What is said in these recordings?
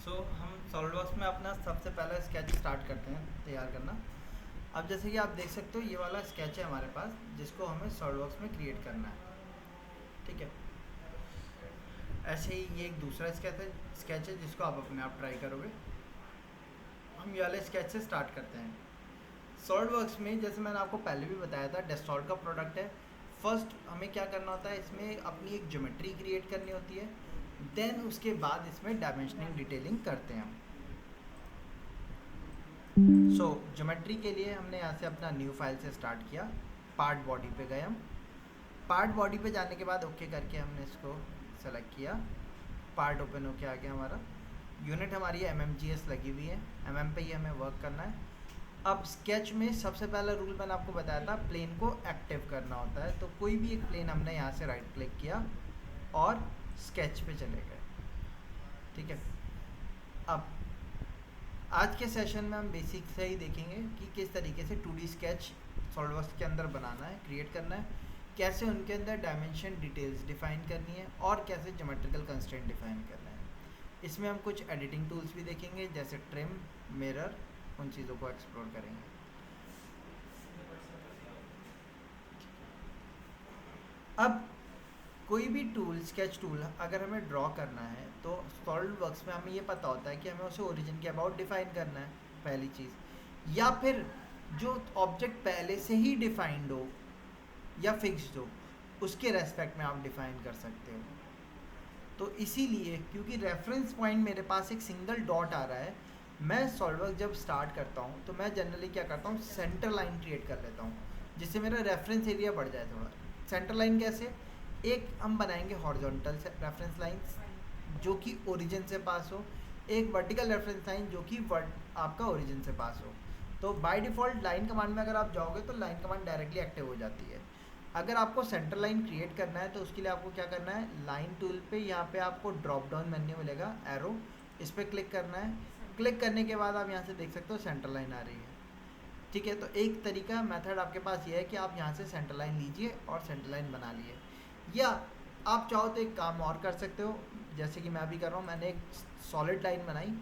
हम सॉलिडवर्क्स में अपना सबसे पहला स्केच स्टार्ट करते हैं तैयार करना। अब जैसे कि आप देख सकते हो ये वाला स्केच है हमारे पास, जिसको हमें सॉलिडवर्क्स में क्रिएट करना है। ठीक है, ऐसे ही ये एक दूसरा स्केच है जिसको आप अपने आप ट्राई करोगे। हम ये वाले स्केच से स्टार्ट करते हैं। सॉलिडवर्क्स में जैसे मैंने आपको पहले भी बताया था, डेस्टॉल्ट का प्रोडक्ट है। फर्स्ट हमें क्या करना होता है, इसमें अपनी एक ज्योमेट्री क्रिएट करनी होती है, देन उसके बाद इसमें डायमेंशनिंग डिटेलिंग करते हैं हम। ज्योमेट्री के लिए हमने यहाँ से अपना न्यू फाइल से स्टार्ट किया। पार्ट बॉडी पे गए हम। पार्ट बॉडी पे जाने के बाद ओके करके हमने इसको सेलेक्ट किया। पार्ट ओपन होके आ गया हमारा। यूनिट हमारी MMGS लगी हुई है, MM पे ही हमें वर्क करना है। अब स्केच में सबसे पहला रूल मैंने आपको बताया था, प्लेन को एक्टिव करना होता है। तो कोई भी एक प्लेन हमने यहाँ से राइट क्लिक किया और स्केच पे चले गए। ठीक है, अब आज के सेशन में हम बेसिक से ही देखेंगे कि किस तरीके से 2D स्केच सॉलिडवर्क्स के अंदर बनाना है, क्रिएट करना है, कैसे उनके अंदर डायमेंशन डिटेल्स डिफाइन करनी है और कैसे ज्योमेट्रिकल कंस्ट्रेंट डिफाइन करना है। इसमें हम कुछ एडिटिंग टूल्स भी देखेंगे, जैसे ट्रिम, मिरर, उन चीज़ों को एक्सप्लोर करेंगे। अब कोई भी टूल, स्केच टूल अगर हमें ड्रॉ करना है तो सॉलिडवर्क्स में हमें ये पता होता है कि हमें उसे ओरिजिन के अबाउट डिफाइन करना है, पहली चीज़। या फिर जो ऑब्जेक्ट पहले से ही डिफाइंड हो या फिक्स्ड हो, उसके रेस्पेक्ट में आप डिफाइन कर सकते हो। तो इसीलिए क्योंकि रेफरेंस पॉइंट मेरे पास एक सिंगल डॉट आ रहा है, मैं सॉलिडवर्क जब स्टार्ट करता हूँ तो मैं जनरली क्या करता हूँ, सेंटर लाइन क्रिएट कर लेता हूँ, जिससे मेरा रेफरेंस एरिया बढ़ जाए थोड़ा। सेंटर लाइन कैसे, एक हम बनाएंगे हॉरिजॉन्टल रेफरेंस लाइन जो कि ओरिजिन से पास हो, एक वर्टिकल रेफरेंस लाइन जो कि आपका ओरिजिन से पास हो। तो बाय डिफ़ॉल्ट लाइन कमांड में अगर आप जाओगे तो लाइन कमांड डायरेक्टली एक्टिव हो जाती है। अगर आपको सेंटर लाइन क्रिएट करना है तो उसके लिए आपको क्या करना है, लाइन टूल पे यहाँ पे आपको ड्रॉप डाउन मेन्यू मिलेगा, एरो, इस पर क्लिक करना है। क्लिक करने के बाद आप यहाँ से देख सकते हो सेंटर लाइन आ रही है। ठीक है, तो एक तरीका मेथड आपके पास ये है कि आप यहाँ से सेंटर लाइन लीजिए और सेंटर लाइन बना लिए। या आप चाहो तो एक काम और कर सकते हो, जैसे कि मैं अभी कर रहा हूँ। मैंने एक सॉलिड लाइन बनाई।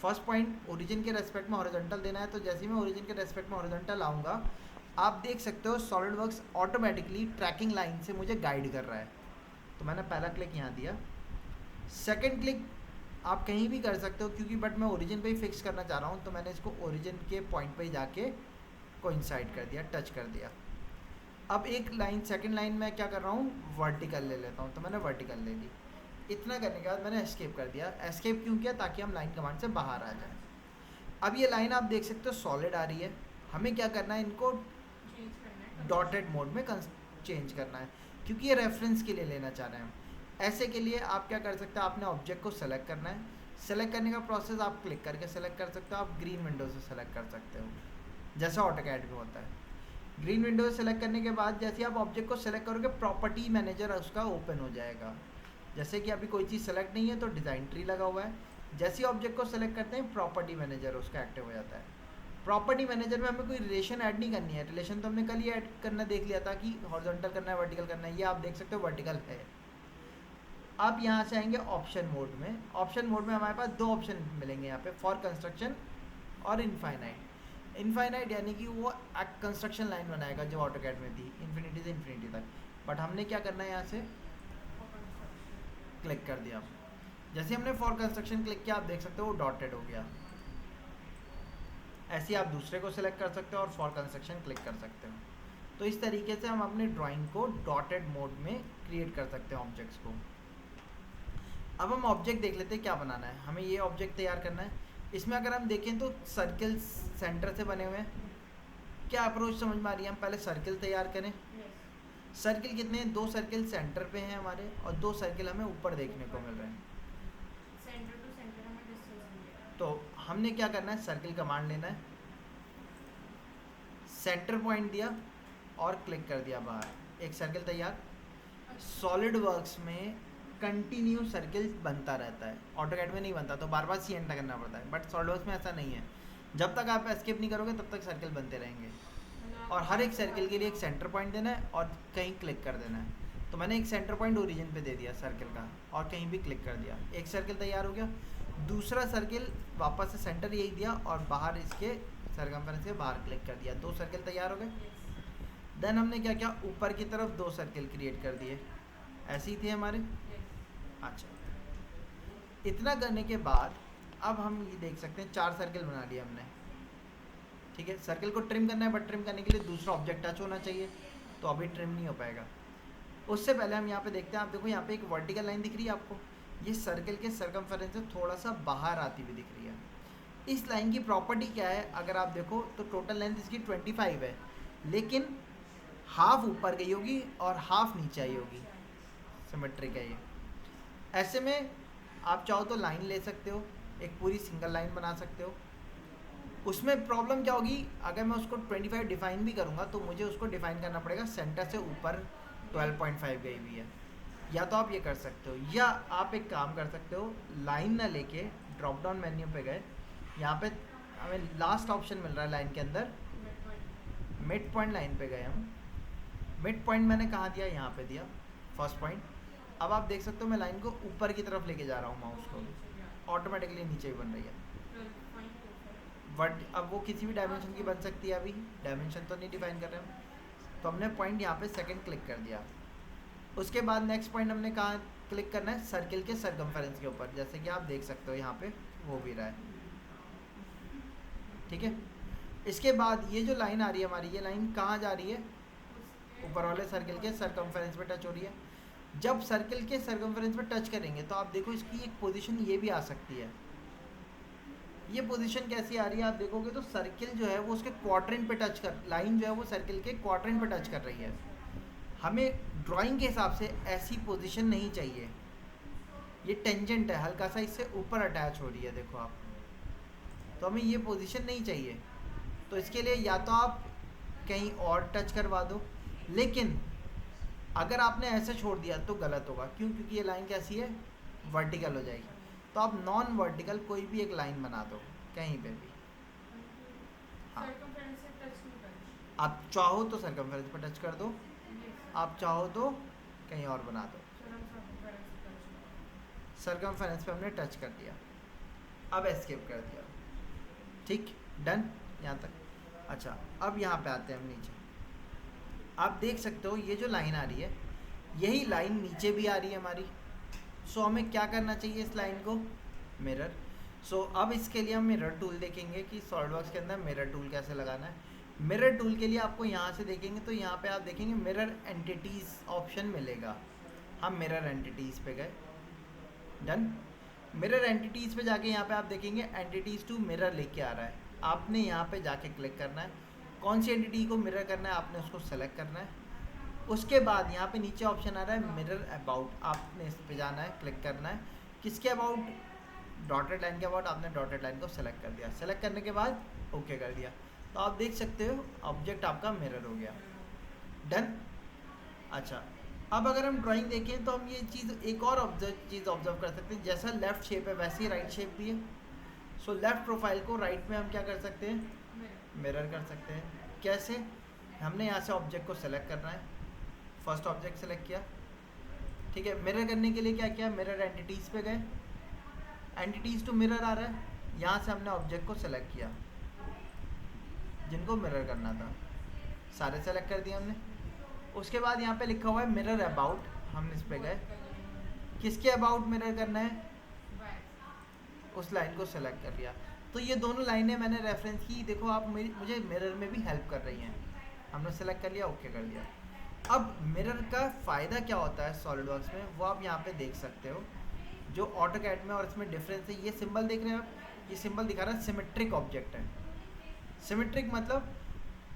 फर्स्ट पॉइंट ओरिजिन के रेस्पेक्ट में हॉरिजॉन्टल देना है, तो जैसे ही मैं ओरिजिन के रेस्पेक्ट में हॉरिजॉन्टल आऊँगा, आप देख सकते हो सॉलिडवर्क्स ऑटोमेटिकली ट्रैकिंग लाइन से मुझे गाइड कर रहा है। तो मैंने पहला क्लिक यहाँ दिया, सेकंड क्लिक आप कहीं भी कर सकते हो क्योंकि बट मैं ओरिजिन पे ही फिक्स करना चाह रहा हूँ, तो मैंने इसको ओरिजिन के पॉइंट पे ही जाके कोइंसाइड कर दिया, टच कर दिया। अब एक लाइन, सेकंड लाइन में क्या कर रहा हूँ, वर्टिकल ले लेता हूँ, तो मैंने वर्टिकल ले ली। इतना करने के बाद मैंने एस्केप कर दिया। एस्केप क्यों किया, ताकि हम लाइन कमांड से बाहर आ जाए। अब ये लाइन आप देख सकते हो सॉलिड आ रही है। हमें क्या करना है, इनको डॉटेड मोड में चेंज करना है क्योंकि ये रेफरेंस के लिए लेना चाह रहे हैं हम। ऐसे के लिए आप क्या कर सकते हो, आपने ऑब्जेक्ट को सेलेक्ट करना है। सेलेक्ट करने का प्रोसेस आप क्लिक करके सेलेक्ट कर सकते हो, आप ग्रीन विंडो से सेलेक्ट कर सकते हो, जैसा ऑटोकैड में होता है। ग्रीन विंडो से सेलेक्ट करने के बाद जैसे आप ऑब्जेक्ट को सेलेक्ट करोगे, प्रॉपर्टी मैनेजर उसका ओपन हो जाएगा। जैसे कि अभी कोई चीज़ सेलेक्ट नहीं है तो डिज़ाइन ट्री लगा हुआ है, जैसे ही ऑब्जेक्ट को सेलेक्ट करते हैं प्रॉपर्टी मैनेजर उसका एक्टिव हो जाता है। प्रॉपर्टी मैनेजर में हमें कोई रिलेशन ऐड नहीं करनी है, रिलेशन तो हमने कल ही ऐड करना देख लिया था कि हॉरिजॉन्टल करना है, वर्टिकल करना है। ये आप देख सकते हो वर्टिकल है। आप यहाँ से आएंगे ऑप्शन मोड में। ऑप्शन मोड में हमारे पास दो ऑप्शन मिलेंगे यहाँ पे, फॉर कंस्ट्रक्शन और इनफाइनाइट। इनफाइनाइट यानी कि वो कंस्ट्रक्शन लाइन बनाएगा जो ऑटोकैड में थी, इन्फिनिटी से इन्फिनिटी तक। बट हमने क्या करना है, यहाँ से क्लिक कर दिया। जैसे हमने फॉर कंस्ट्रक्शन क्लिक किया, आप देख सकते हो वो डॉटेड हो गया। ऐसे आप दूसरे को सिलेक्ट कर सकते हो और फॉर कंस्ट्रक्शन क्लिक कर सकते हो। तो इस तरीके से हम अपने ड्राइंग को डॉटेड मोड में क्रिएट कर सकते हैं ऑब्जेक्ट्स को। अब हम ऑब्जेक्ट देख लेते हैं क्या बनाना है। हमें ये ऑब्जेक्ट तैयार करना है। इसमें अगर हम देखें तो सर्कल सेंटर से बने हुए हैं। क्या अप्रोच समझ में आ रही है, हम पहले सर्कल तैयार करें। सर्कल कितने हैं, दो सर्कल सेंटर पे हैं हमारे और दो सर्कल हमें ऊपर देखने को मिल रहे हैं। सेंटर टू सेंटर हमें डिस्टेंस। तो हमने क्या करना है, सर्कल कमांड लेना है, सेंटर पॉइंट दिया और क्लिक कर दिया बाहर, एक सर्कल तैयार। सॉलिड वर्क्स में कंटिन्यू सर्कल बनता रहता है, ऑटोकैड में नहीं बनता, तो बार बार सी एंटर करना पड़ता है। बट सॉलिड वर्क्स में ऐसा नहीं है, जब तक आप एस्केप नहीं करोगे तब तक सर्कल बनते रहेंगे। और हर एक सर्कल के लिए एक सेंटर पॉइंट देना है और कहीं क्लिक कर देना है। तो मैंने एक सेंटर पॉइंट ओरिजिन पे दे दिया सर्कल का और कहीं भी क्लिक कर दिया, एक सर्कल तैयार हो गया। दूसरा सर्किल वापस से सेंटर यही दिया और बाहर इसके सरकमफेरेंस के बाहर क्लिक कर दिया, 2 सर्किल तैयार हो गए। yes, देन हमने क्या किया, ऊपर की तरफ 2 सर्किल क्रिएट कर दिए, ऐसे ही थे हमारे। yes, अच्छा, इतना करने के बाद अब हम ये देख सकते हैं 4 सर्किल बना लिए हमने। ठीक है, सर्किल को ट्रिम करना है, बट ट्रिम करने के लिए दूसरा ऑब्जेक्ट टच होना चाहिए, तो अभी ट्रिम नहीं हो पाएगा। उससे पहले हम यहाँ पे देखते हैं, आप देखो यहाँ पे एक वर्टिकल लाइन दिख रही है आपको, ये सर्किल के सरकमफेरेंस से थोड़ा सा बाहर आती हुई दिख रही है। इस लाइन की प्रॉपर्टी क्या है, अगर आप देखो तो टोटल लेंथ इसकी 25 है, लेकिन हाफ ऊपर गई होगी और हाफ नीचे आई होगी, सिमेट्रिक है ये। ऐसे में आप चाहो तो लाइन ले सकते हो, एक पूरी सिंगल लाइन बना सकते हो। उसमें प्रॉब्लम क्या होगी, अगर मैं उसको 25 डिफाइन भी करूँगा तो मुझे उसको डिफाइन करना पड़ेगा सेंटर से ऊपर 12.5 गई हुई है। या तो आप ये कर सकते हो, या आप एक काम कर सकते हो, लाइन ना लेके ड्रॉप डाउन मेन्यू पे गए, यहाँ पे हमें लास्ट ऑप्शन मिल रहा है लाइन के अंदर, midpoint, मिड पॉइंट लाइन पे गए हम। मिड पॉइंट मैंने कहाँ दिया, यहाँ पे दिया, फर्स्ट पॉइंट। अब आप देख सकते हो मैं लाइन को ऊपर की तरफ लेके जा रहा हूँ माउस को, ऑटोमेटिकली नीचे ही बन रही है। 12.25, बट अब वो किसी भी डायमेंशन की बन सकती है, अभी डायमेंशन तो नहीं डिफाइन कर रहे हम, तो हमने पॉइंट यहाँ पे सेकंड क्लिक कर दिया। उसके बाद नेक्स्ट पॉइंट हमने कहाँ क्लिक करना है, सर्किल के सरकमफेरेंस के ऊपर, जैसे कि आप देख सकते हो यहाँ पे हो भी रहा है। ठीक है, इसके बाद ये जो लाइन आ रही है हमारी, ये लाइन कहाँ जा रही है, उसके ऊपर वाले सर्किल के सरकमफेरेंस पे टच हो रही है। जब सर्किल के सरकमफेरेंस पे टच करेंगे तो आप देखो इसकी एक पोजीशन ये भी आ सकती है। ये पोजीशन कैसी आ रही है, आप देखोगे तो सर्किल जो है वो उसके क्वाड्रेंट पे टच कर, लाइन जो है वो सर्किल के क्वाड्रेंट पे टच कर रही है। हमें ड्राइंग के हिसाब से ऐसी पोजीशन नहीं चाहिए, ये टेंजेंट है, हल्का सा इससे ऊपर अटैच हो रही है, देखो आप, तो हमें ये पोजीशन नहीं चाहिए। तो इसके लिए या तो आप कहीं और टच करवा दो, लेकिन अगर आपने ऐसे छोड़ दिया तो गलत होगा। क्यों, क्योंकि ये लाइन कैसी है, वर्टिकल हो जाएगी। तो आप नॉन वर्टिकल कोई भी एक लाइन बना दो कहीं पे भी। हाँ, circumference से touch नहीं करना, आप चाहो तो सरकमफेरेंस पर टच कर दो, yes, आप चाहो तो कहीं और बना दो। फिर हम circumference से touch नहीं करना। सरकमफेरेंस पे हमने टच कर दिया, अब एस्केप कर दिया। ठीक, डन यहाँ तक। अच्छा, अब यहाँ पे आते हैं हम नीचे। आप देख सकते हो ये जो लाइन आ रही है, यही लाइन नीचे भी आ रही है हमारी। सो हमें क्या करना चाहिए, इस लाइन को मिरर। सो अब इसके लिए हम मिरर टूल देखेंगे कि सॉलिडवर्क्स के अंदर मिरर टूल कैसे लगाना है। मिरर टूल के लिए आपको यहाँ से देखेंगे तो यहाँ पे आप देखेंगे मिरर एंटिटीज़ ऑप्शन मिलेगा। हम मिरर एंटिटीज़ पे गए, डन। मिरर एंटिटीज़ पे जाके यहाँ पे आप देखेंगे एंटिटीज़ टू मिरर लेके आ रहा है, आपने यहाँ पे जाके क्लिक करना है। कौन सी एंटिटी को मिरर करना है आपने उसको सेलेक्ट करना है। उसके बाद यहाँ पे नीचे ऑप्शन आ रहा है मिरर अबाउट, आपने इस पे जाना है, क्लिक करना है। किसके अबाउट, डॉटेड लाइन के अबाउट, आपने डॉटेड लाइन को सेलेक्ट कर दिया। सेलेक्ट करने के बाद ओके कर दिया, तो आप देख सकते हो ऑब्जेक्ट आपका मिरर हो गया, डन। अच्छा, अब अगर हम ड्राइंग देखें तो हम ये चीज़ एक और चीज़ ऑब्जर्व कर सकते हैं, जैसा लेफ़्ट शेप है वैसे ही राइट शेप भी है। सो लेफ़्ट प्रोफाइल को राइट में हम क्या कर सकते हैं, Mirror, मिरर कर सकते हैं। कैसे, हमने यहाँ से ऑब्जेक्ट को सेलेक्ट करना है, फर्स्ट ऑब्जेक्ट सेलेक्ट किया, ठीक है। मिरर करने के लिए क्या किया, मिरर एंटिटीज़ पे गए, एंटिटीज़ टू मिरर आ रहा है, यहाँ से हमने ऑब्जेक्ट को सेलेक्ट किया जिनको मिरर करना था, सारे सेलेक्ट कर दिए हमने। उसके बाद यहाँ पे लिखा हुआ है मिरर अबाउट, हम इस पे गए, किसके अबाउट मिरर करना है, Wax, उस लाइन को सेलेक्ट कर लिया। तो ये दोनों लाइनें मैंने रेफरेंस की, देखो आप मुझे मिरर में भी हेल्प कर रही हैं। हमने सेलेक्ट कर लिया, ओके कर दिया। अब मिरर का फ़ायदा क्या होता है सॉलिडवर्क्स में, वो आप यहाँ पे देख सकते हो। जो ऑटोकैड में और इसमें डिफरेंस है, ये सिंबल देख रहे हैं आप, ये सिंबल दिखा रहा है सिमेट्रिक ऑब्जेक्ट है। सिमेट्रिक मतलब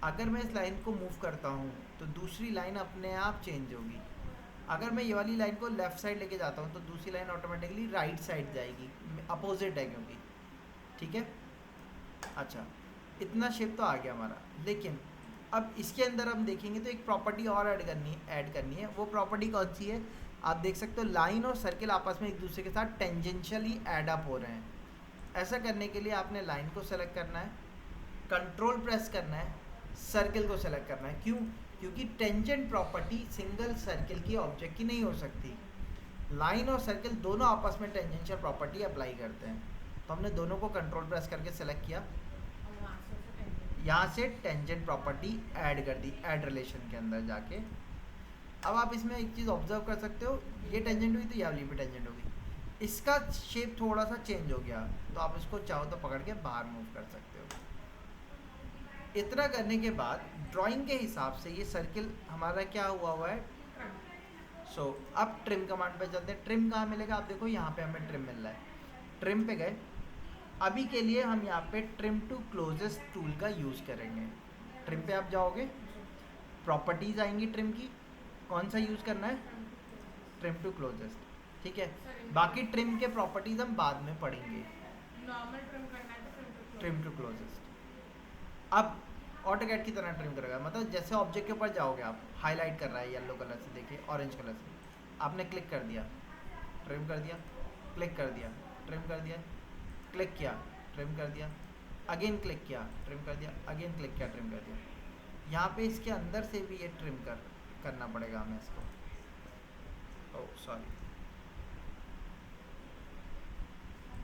अगर मैं इस लाइन को मूव करता हूँ तो दूसरी लाइन अपने आप चेंज होगी। अगर मैं ये वाली लाइन को लेफ़्ट साइड लेके जाता हूँ तो दूसरी लाइन ऑटोमेटिकली राइट साइड जाएगी, अपोजिट है क्योंकि, ठीक है। अच्छा, इतना शेप तो आ गया हमारा, लेकिन अब इसके अंदर हम देखेंगे तो एक प्रॉपर्टी और ऐड करनी है। वो प्रॉपर्टी कौन सी है, आप देख सकते हो लाइन और सर्किल आपस में एक दूसरे के साथ टेंजेंशियली ऐड अप हो रहे हैं। ऐसा करने के लिए आपने लाइन को सेलेक्ट करना है, कंट्रोल प्रेस करना है, सर्किल को सेलेक्ट करना है। क्यों, क्योंकि टेंजेंट प्रॉपर्टी सिंगल सर्किल की ऑब्जेक्ट की नहीं हो सकती। लाइन और सर्किल दोनों आपस में टेंजेंशियल प्रॉपर्टी अप्लाई करते हैं। तो हमने दोनों को कंट्रोल प्रेस करके सेलेक्ट किया, और वहाँ से उसे टेंशन यहाँ से टेंजेंट प्रॉपर्टी ऐड कर दी, ऐड रिलेशन के अंदर जाके। अब आप इसमें एक चीज़ ऑब्जर्व कर सकते हो, ये टेंजेंट हुई तो ये वाली भी टेंजेंट होगी, इसका शेप थोड़ा सा चेंज हो गया, तो आप इसको चाहो तो पकड़ के बाहर मूव कर सकते हो। इतना करने के बाद ड्राइंग के हिसाब से ये सर्किल हमारा क्या हुआ है। सो अब ट्रिम कमांड पे चलते हैं। ट्रिम कहाँ मिलेगा, आप देखो यहाँ पे हमें ट्रिम मिल रहा है, ट्रिम पे गए। अभी के लिए हम यहाँ पे ट्रिम टू क्लोजेस्ट टूल का यूज़ करेंगे। ट्रिम पे आप जाओगे, प्रॉपर्टीज़ आएंगी ट्रिम की, कौन सा यूज़ करना है, ट्रिम टू क्लोजेस्ट, ठीक है। बाकी ट्रिम के प्रॉपर्टीज़ हम बाद में पढ़ेंगे। नॉर्मल ट्रिम करना है तो ट्रिम टू क्लोजेस्ट अब ऑटोकैड की तरह ट्रिम करेगा, मतलब जैसे ऑब्जेक्ट के ऊपर जाओगे आप, हाईलाइट कर रहा है येलो कलर से, देखिए ऑरेंज कलर से, आपने क्लिक कर दिया, ट्रिम कर दिया, क्लिक कर दिया, ट्रिम कर दिया, क्लिक किया, ट्रिम कर दिया, अगेन क्लिक किया, ट्रिम कर दिया, अगेन क्लिक किया, ट्रिम कर दिया। यहाँ पे इसके अंदर से भी ये ट्रिम करना पड़ेगा हमें इसको। ओह सॉरी,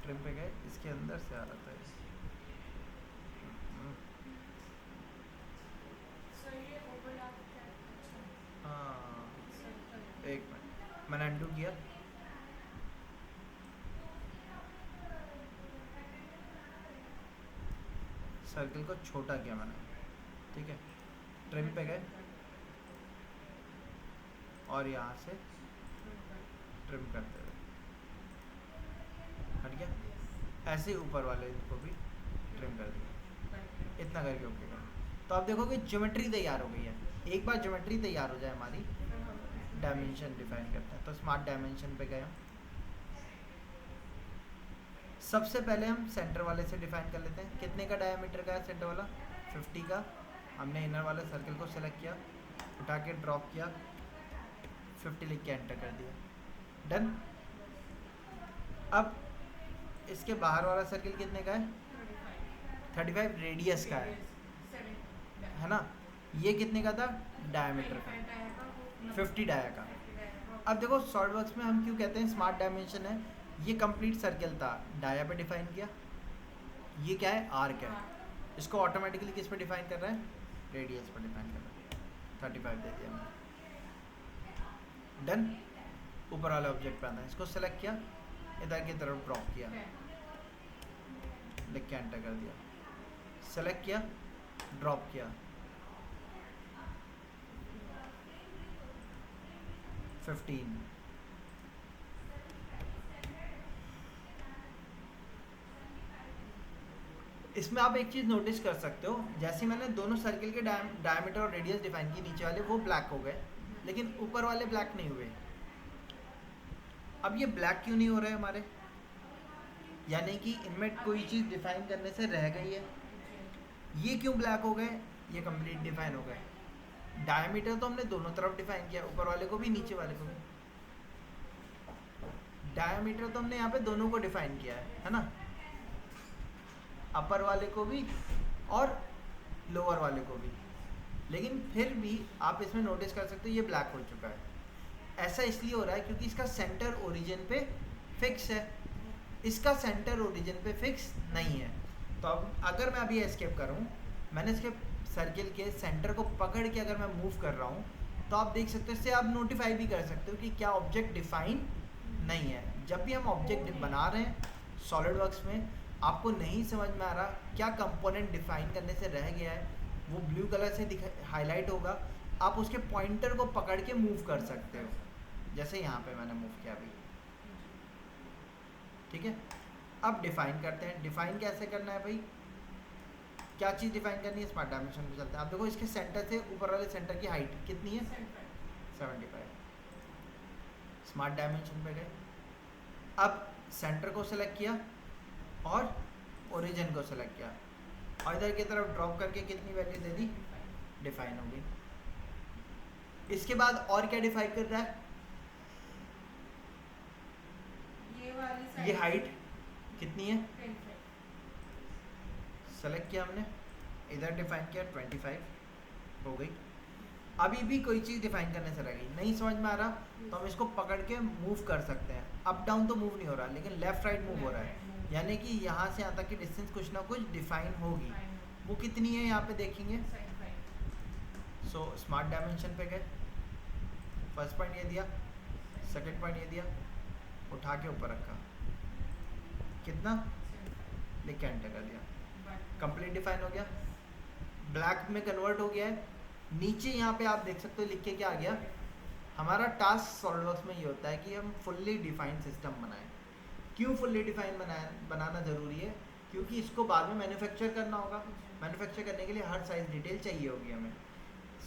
ट्रिम पे गए, इसके अंदर से आ रहा था हाँ, एक मिनट, मैंने अनडू किया, सर्किल को छोटा किया मैंने, ठीक है। ट्रिम पे गए और यहाँ से ट्रिम करते हुए हट गया, ऐसे ही ऊपर वाले को भी ट्रिम कर दिया, इतना करके ओके कर। तो आप देखोगे ज्योमेट्री तैयार हो गई है। एक बार ज्योमेट्री तैयार हो जाए हमारी, डायमेंशन डिफाइन करते हैं। तो स्मार्ट डायमेंशन पे गए हम, सबसे पहले हम सेंटर वाले से डिफाइन कर लेते हैं। कितने का डायमीटर का है सेंटर वाला, 50 का। हमने इनर वाले सर्किल को सेलेक्ट किया, उठा के ड्रॉप किया, 50 लिख के एंटर कर दिया, डन। अब इसके बाहर वाला सर्किल कितने का है, 35 रेडियस का है ना। ये कितने का था, डायमीटर का, 50 डाया का। अब देखो सॉलिडवर्क्स में हम क्यों कहते हैं स्मार्ट डायमेंशन है, ये कंप्लीट सर्किल था, डाया पे डिफाइन किया, ये क्या है, आर्क है, इसको ऑटोमेटिकली किस पे डिफाइन कर रहा है, रेडियस पर डिफाइन कर रहा है, 35 दे दिया हमने, डन। ऊपर वाले ऑब्जेक्ट पे आना है, इसको सेलेक्ट किया, इधर की तरफ ड्रॉप किया, लिख के एंटर कर दिया, सेलेक्ट किया, ड्रॉप किया, 15। इसमें आप एक चीज़ नोटिस कर सकते हो, जैसे मैंने दोनों सर्किल के डायमीटर और रेडियस डिफाइन की, नीचे वाले वो ब्लैक हो गए, लेकिन ऊपर वाले ब्लैक नहीं हुए। अब ये ब्लैक क्यों नहीं हो रहे हमारे, यानी कि इनमें कोई चीज़ डिफाइन करने से रह गई है। ये क्यों ब्लैक हो गए, ये कंप्लीट डिफाइन हो गए। डायमीटर तो हमने दोनों तरफ डिफाइन किया, ऊपर वाले को भी नीचे वाले को भी। डायमीटर तो हमने यहाँ पे दोनों को डिफाइन किया है ना, अपर वाले को भी और लोअर वाले को भी, लेकिन फिर भी आप इसमें नोटिस कर सकते हो ये ब्लैक हो चुका है। ऐसा इसलिए हो रहा है क्योंकि इसका सेंटर ओरिजिन पे फिक्स है, इसका सेंटर ओरिजिन पे फिक्स नहीं है। तो अब अगर मैं अभी एस्केप करूँ, मैंने इसके सर्किल के सेंटर को पकड़ के अगर मैं मूव कर रहा हूँ, तो आप देख सकते हो, इससे आप नोटिफाई भी कर सकते हो कि क्या ऑब्जेक्ट डिफाइन नहीं है। जब भी हम ऑब्जेक्ट बना रहे हैं सॉलिडवर्क्स में, आपको नहीं समझ में आ रहा क्या कंपोनेंट डिफाइन करने से रह गया है, वो ब्लू कलर से हाईलाइट होगा, आप उसके पॉइंटर को पकड़ के मूव कर सकते हो, जैसे यहाँ पे मैंने मूव किया अभी, ठीक है। अब डिफाइन करते हैं। डिफाइन कैसे करना है भाई, क्या चीज़ डिफाइन करनी है, स्मार्ट डायमेंशन पे चलते हैं। आप देखो इसके सेंटर से ऊपर वाले सेंटर की हाइट कितनी है, 75। स्मार्ट डायमेंशन पे गए, अब सेंटर को सिलेक्ट किया और ओरिजिन को सिलेक्ट किया, और इधर की तरफ ड्रॉप करके कितनी वैल्यू दे दी, डिफाइन हो गई। इसके बाद और क्या डिफाइन कर रहा है, ये हाइट कितनी है, सेलेक्ट किया हमने, इधर डिफाइन किया, 25 हो गई। अभी भी कोई चीज़ डिफाइन करने से रह गई, नहीं समझ में आ रहा, तो हम इसको पकड़ के मूव कर सकते हैं। अप डाउन तो मूव नहीं हो रहा, लेकिन लेफ्ट राइट मूव हो रहा है। यानी कि यहाँ से यहाँ तक की डिस्टेंस कुछ ना कुछ डिफाइन होगी। Fine. वो कितनी है यहाँ पे देखेंगे। Side fine. So smart dimension पे गए, फर्स्ट पॉइंट ये दिया, सेकंड पॉइंट ये दिया, उठा के ऊपर रखा, कितना Side fine. लिख के एंटर कर दिया, But. कंप्लीट डिफाइन हो गया, ब्लैक में कन्वर्ट हो गया है। नीचे यहाँ पे आप देख सकते हो लिख के क्या आ गया, हमारा टास्क सॉल्वरवर्क्स में ये होता है कि हम फुल्ली डिफाइंड सिस्टम बनाएं। क्यों फुल्ली डिफाइंड बनाना ज़रूरी है, क्योंकि इसको बाद में मैन्युफैक्चर करना होगा। मैन्युफैक्चर करने के लिए हर साइज डिटेल चाहिए होगी हमें।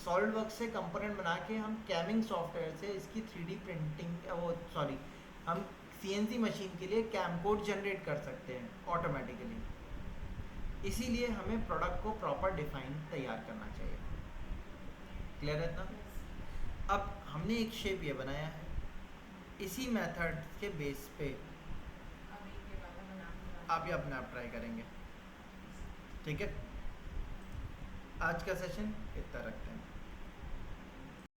सॉल्वरवर्क्स से कंपोनेंट बना के हम कैमिंग सॉफ्टवेयर से इसकी 3D प्रिंटिंग हम CNC मशीन के लिए कैम कोड जनरेट कर सकते हैं ऑटोमेटिकली। इसीलिए हमें प्रोडक्ट को प्रॉपर डिफाइन तैयार करना चाहिए। क्लियर है इतना। अब हमने एक शेप ये बनाया है, इसी मेथड के बेस पे अभी के बाद हम नाम आप ये अपने आप ट्राई करेंगे। ठीक है, आज का सेशन इतना रखते हैं।